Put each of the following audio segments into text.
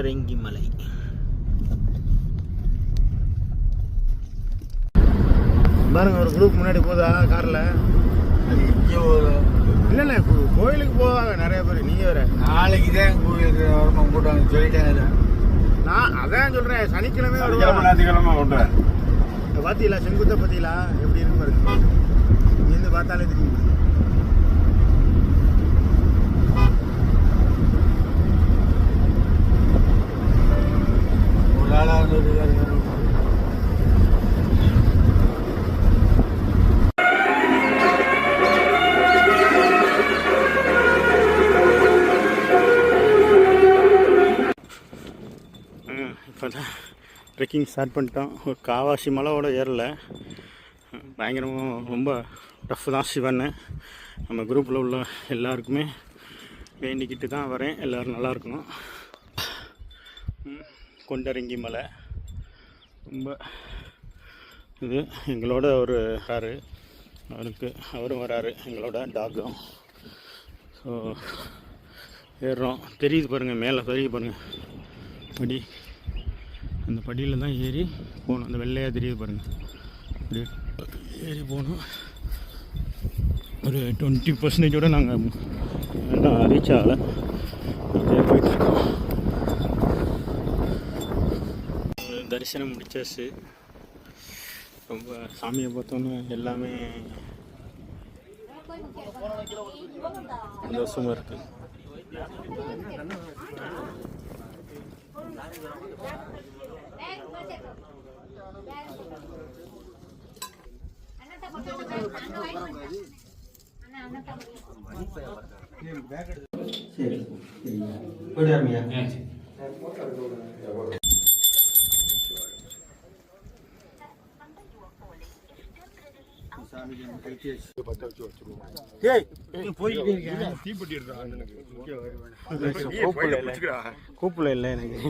கொண்டரங்கி மலை. பாருங்க ஒரு குரூப் முன்னாடி போதா காரில். இல்லை இல்லை கோயிலுக்கு போவாங்க நிறைய பேர். நீங்கள் வேறு நாளைக்கு தான் கோயிலுக்கு வரமா கூட்டாங்க சொல்லிட்டேன். நான் அதான் சொல்கிறேன், சனிக்கிழமை ஞாயிற்றுக்கிழமை கொண்டுறேன். பார்த்தீங்களா செங்குத்தை பார்த்தீங்களா எப்படி இருக்கு பாருங்க. இருந்து பார்த்தாலே தெரியும். ஒரு ஆளாக இப்போ தான் ட்ரெக்கிங் ஸ்டார்ட் பண்ணிட்டோம். ஒரு காவாசி மலையோட ஏறல, பயங்கரமாக ரொம்ப டஃப் தான் சிவன். நம்ம குரூப்பில் உள்ள எல்லாருக்குமே வேண்டிக்கிட்டு தான் வரேன், எல்லோரும் நல்லா இருக்கணும். கொண்டரங்கி மலை ரொம்ப இது. எங்களோட ஒரு காரு அவரும் வராரு, எங்களோட டாகும். ஸோ ஏறுறோம். தெரியுது பாருங்கள், மேலே தெரியுது பாருங்கள் படி. அந்த படியில் தான் ஏறி போகணும். அந்த வெள்ளையாக தெரியுது பாருங்கள், அப்படி ஏறி போகணும். ஒரு 20% நாங்கள் இன்னும் ரீச் ஆகலை, அப்படியே போயிட்டுருக்கோம். தரிசனம் முடிச்சாச்சு. ரொம்ப சாமியை பார்த்தோன்னு எல்லாமே சந்தோஷமாக இருக்குது. சரி போயிட்டு வரமியா. கூப்பிடல இல்லை எனக்கு.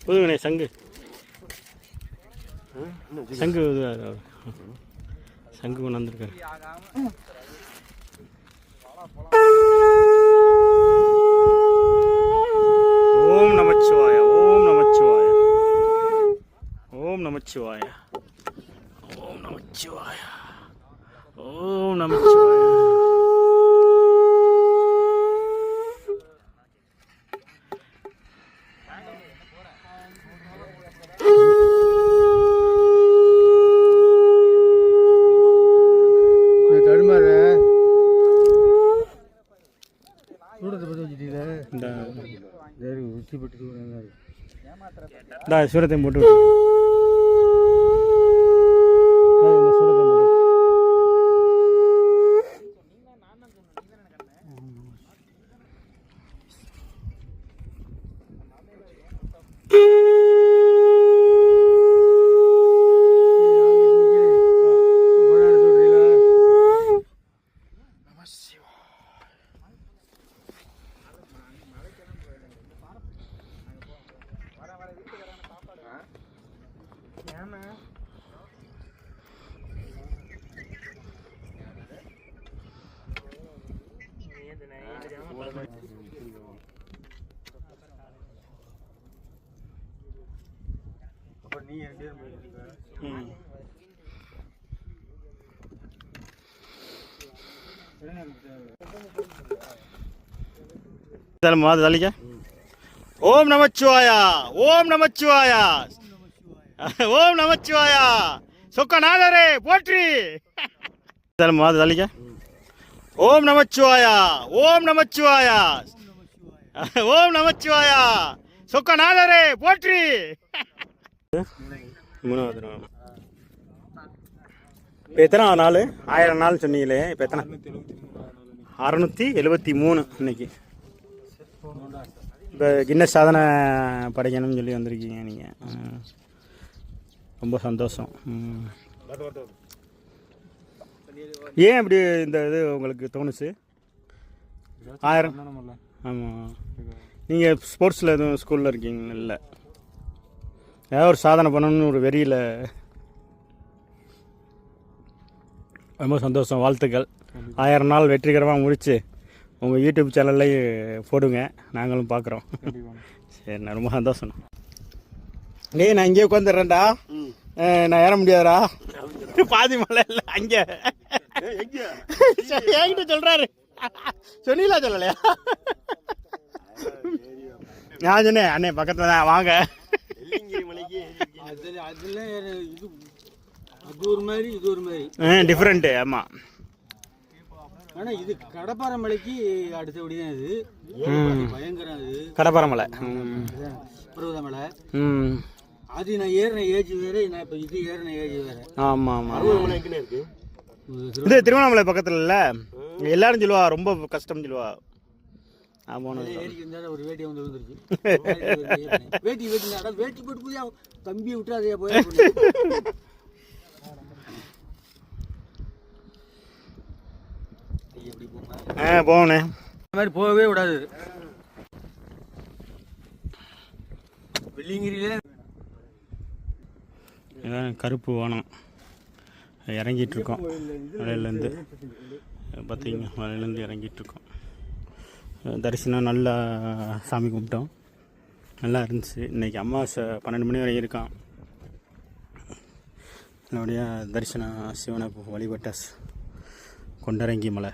புதுங்கண்ணே சங்கு சங்கு சங்கு கொண்டு வந்திருக்காரு. ஓம் நமச்சிவாய, ஓம் நமச்சிவாய, ஓம் நமச்சிவாய, ஓம் நமச்சிவாய, ஓம் நமச்சிவாய. சூரத்தை போட்டு ஓம் நமச்சிவாயா, ஓம் நமச்சிவாயா, ஓம் நமச்சிவாயா, சொக்கநாதரே போற்றி. ஓம் நமச்சிவாயா, ஓம் நமச்சிவாயா, ஓம் நமச்சிவாயா, சொக்கநாதரே போற்றி. 3வது நாள். இப்போ எத்தனை நாள்? 1000 நாள் சொன்னீங்களே, இப்போ எத்தனை? 673 இன்னைக்கு. இப்போ கின்னஸ் சாதனை படைக்கணும்னு சொல்லி வந்திருக்கீங்க நீங்கள். ரொம்ப சந்தோஷம். ஏன் இப்படி இந்த இது உங்களுக்கு தோணுச்சு? 1000. ஆமாம். நீங்கள் ஸ்போர்ட்ஸில் எதுவும் ஸ்கூலில் இருக்கீங்க? இல்லை, ஏதாவது ஒரு சாதனை பண்ணணும்னு ஒரு வெறியில். ரொம்ப சந்தோஷம், வாழ்த்துக்கள். 1000 நாள் வெற்றிகரமாக முடித்து உங்கள் யூடியூப் சேனல்லையும் போடுங்க, நாங்களும் பார்க்குறோம். சரிண்ணா, ரொம்ப சந்தோஷம். டேய், நான் இங்கே உட்காந்துடுறேன்டா. நான் ஏற முடியாதுடா, பாதி மலை இல்லை அங்கே. என்கிட்ட சொல்கிறாரு, சொன்னீங்களா? சொல்லலையா? நான் சொன்னேன், அண்ணே பக்கத்தில் தான் வாங்க. அது ஒரு மாதிரி, இது ஒரு மாதிரி டிஃப்ரெண்ட்டு. ஆமாம், ஆனால் இது கடப்பாறை மலைக்கு அடுத்தபடி தான். இது பயங்கரம். இது கடப்பாறை மலை, பருவத மலை. ம், அது நான் ஏறின ஏஜ் வேறு, நான் இப்போ இது ஏறின ஏஜ் வேறு. ஆமாம் ஆமாம். இது திருவண்ணாமலை பக்கத்தில் இல்லை, எல்லாரும் சொல்லுவா ரொம்ப கஷ்டம்னு சொல்லுவா. ஏரிக்கு இருந்தாலும் ஒரு வேட்டி வந்து விழுந்துருச்சு. வேட்டி வேட்டி போட்டு போய் தம்பியை விட்டு அதையா போய் போகணே. இந்த மாதிரி போகவே விடாது. வெள்ளிங்கிரியில கருப்பு வானம் இறங்கிட்டுருக்கோம். மலையிலேருந்து பார்த்தீங்க, மலையிலேருந்து இறங்கிட்டுருக்கோம். தரிசனம் நல்லா சாமி கும்பிட்டோம், நல்லா இருந்துச்சு. இன்றைக்கி அமாவாசை 12 மணி வரைக்கும் இருக்கான். நல்லபடியாக தரிசனம் சிவனை வழிபட்ட கொண்டரங்கி மலை.